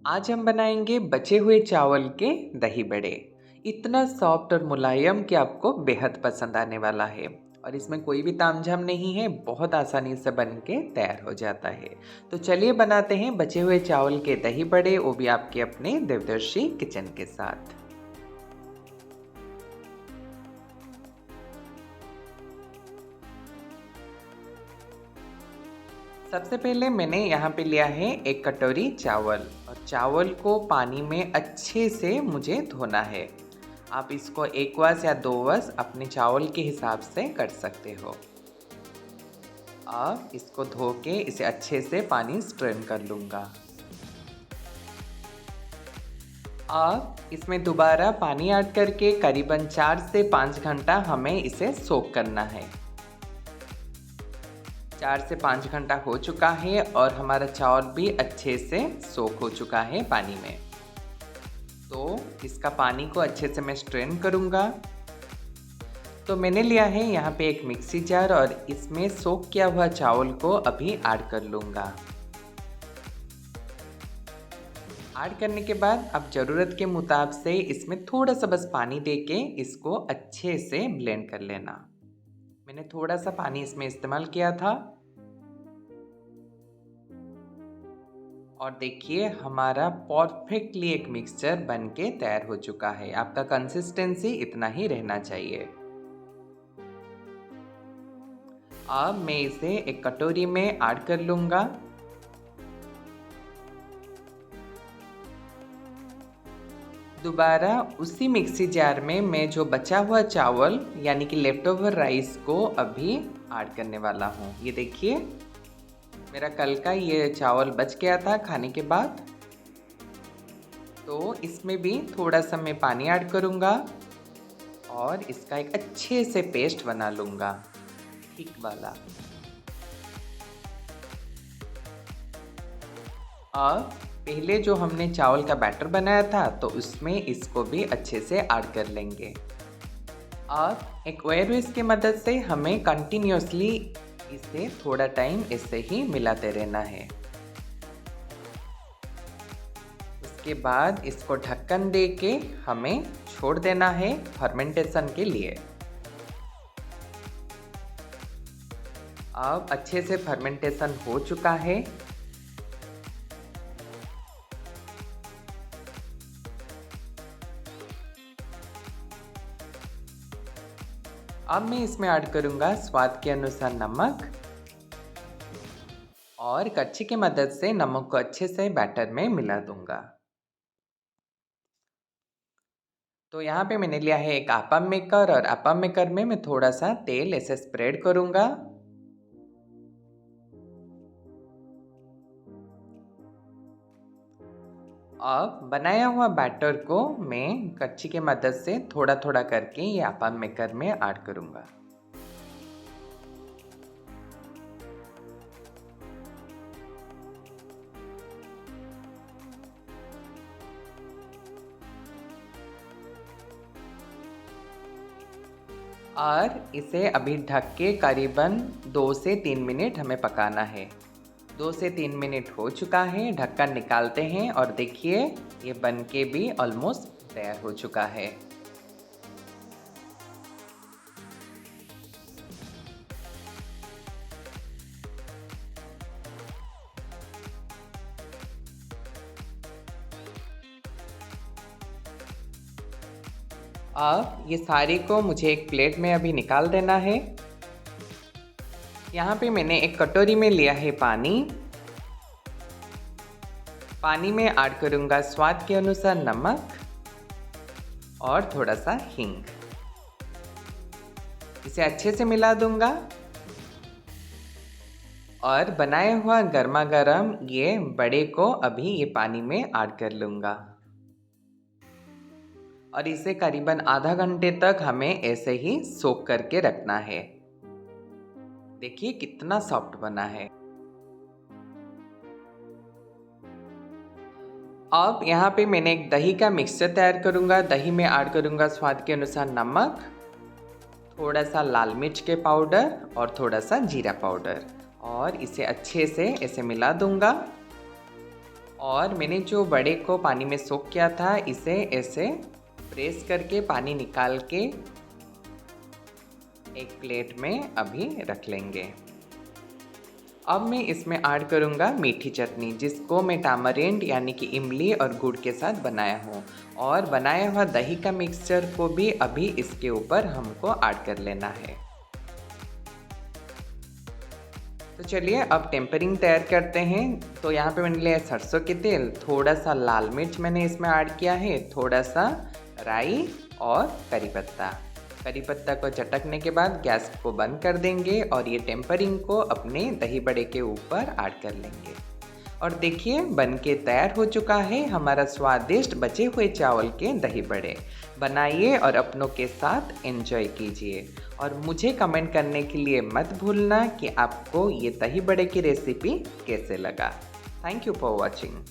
आज हम बनाएंगे बचे हुए चावल के दही बड़े। इतना सॉफ्ट और मुलायम कि आपको बेहद पसंद आने वाला है। और इसमें कोई भी तामझाम नहीं है, बहुत आसानी से बन के तैयार हो जाता है। तो चलिए बनाते हैं बचे हुए चावल के दही बड़े, वो भी आपके अपने देवदर्शी किचन के साथ। सबसे पहले मैंने यहाँ पे लिया है एक कटोरी चावल, और चावल को पानी में अच्छे से मुझे धोना है। आप इसको 1 वस या 2 वस अपने चावल के हिसाब से कर सकते हो। अब इसको धो के इसे अच्छे से पानी स्ट्रेन कर लूँगा। अब इसमें दोबारा पानी ऐड करके करीबन 4 से 5 घंटा हमें इसे सोक करना है। 4 से 5 घंटा हो चुका है और हमारा चावल भी अच्छे से सोक हो चुका है पानी में। तो इसका पानी को अच्छे से मैं स्ट्रेन करूँगा। तो मैंने लिया है यहाँ पे एक मिक्सी जार, और इसमें सोक किया हुआ चावल को अभी ऐड कर लूँगा। ऐड करने के बाद अब ज़रूरत के मुताबिक से इसमें थोड़ा सा बस पानी देके इसको अच्छे से ब्लेंड कर लेना। मैंने थोड़ा सा पानी इसमें इस्तेमाल किया था। और देखिए हमारा परफेक्टली एक मिक्सचर बन के तैयार हो चुका है। आपका कंसिस्टेंसी इतना ही रहना चाहिए। अब मैं इसे एक कटोरी में ऐड कर लूँगा। दोबारा उसी मिक्सी जार में मैं जो बचा हुआ चावल यानी कि लेफ्ट ओवर राइस को अभी ऐड करने वाला हूँ। ये देखिए मेरा कल का ये चावल बच गया था खाने के बाद। तो इसमें भी थोड़ा सा मैं पानी ऐड करूँगा और इसका एक अच्छे से पेस्ट बना लूँगा, थिक वाला। अब पहले जो हमने चावल का बैटर बनाया था तो उसमें इसको भी अच्छे से ऐड कर लेंगे। अब एक वायर विस्क की मदद से हमें कंटिन्यूसली इसे थोड़ा टाइम ऐसे ही मिलाते रहना है। उसके बाद इसको ढक्कन दे के हमें छोड़ देना है फर्मेंटेशन के लिए। अब अच्छे से फर्मेंटेशन हो चुका है। अब मैं इसमें ऐड करूंगा स्वाद के अनुसार नमक, और कच्छी की मदद से नमक को अच्छे से बैटर में मिला दूंगा। तो यहाँ पे मैंने लिया है एक आपम मेकर, और आपम मेकर में मैं थोड़ा सा तेल ऐसे स्प्रेड करूंगा। अब बनाया हुआ बैटर को मैं कच्छी की मदद से थोड़ा थोड़ा करके ये आपम मेकर में ऐड करूंगा। और इसे अभी ढक के करीबन 2 से 3 मिनट हमें पकाना है। 2 से 3 मिनट हो चुका है, ढक्कन निकालते हैं और देखिए ये बनके भी ऑलमोस्ट तैयार हो चुका है। अब ये सारे को मुझे एक प्लेट में अभी निकाल देना है। यहाँ पे मैंने एक कटोरी में लिया है पानी। पानी में ऐड करूँगा स्वाद के अनुसार नमक और थोड़ा सा हींग। इसे अच्छे से मिला दूंगा और बनाया हुआ गर्मा गर्म ये बड़े को अभी ये पानी में ऐड कर लूँगा, और इसे करीबन आधा घंटे तक हमें ऐसे ही सोक करके रखना है। देखिए कितना सॉफ्ट बना है। अब यहाँ पे मैंने एक दही का मिक्सचर तैयार करूँगा। दही में ऐड करूँगा स्वाद के अनुसार नमक, थोड़ा सा लाल मिर्च के पाउडर और थोड़ा सा जीरा पाउडर, और इसे अच्छे से ऐसे मिला दूँगा। और मैंने जो बड़े को पानी में सोक किया था इसे ऐसे प्रेस करके पानी निकाल के एक प्लेट में अभी रख लेंगे। अब मैं इसमें ऐड करूँगा मीठी चटनी, जिसको मैं टामरिंड यानी कि इमली और गुड़ के साथ बनाया हूँ। और बनाया हुआ दही का मिक्सचर को भी अभी इसके ऊपर हमको ऐड कर लेना है। तो चलिए अब टेम्परिंग तैयार करते हैं। तो यहाँ पे मैंने लिया सरसों के तेल, थोड़ा सा लाल मिर्च मैंने इसमें ऐड किया है, थोड़ा सा राई और करी पत्ता। करी पत्ता को चटकने के बाद गैस को बंद कर देंगे और ये टेम्परिंग को अपने दही बड़े के ऊपर ऐड कर लेंगे। और देखिए बन के तैयार हो चुका है हमारा स्वादिष्ट बचे हुए चावल के दही बड़े। बनाइए और अपनों के साथ एंजॉय कीजिए और मुझे कमेंट करने के लिए मत भूलना कि आपको ये दही बड़े की रेसिपी कैसे लगा। Thank you for watching.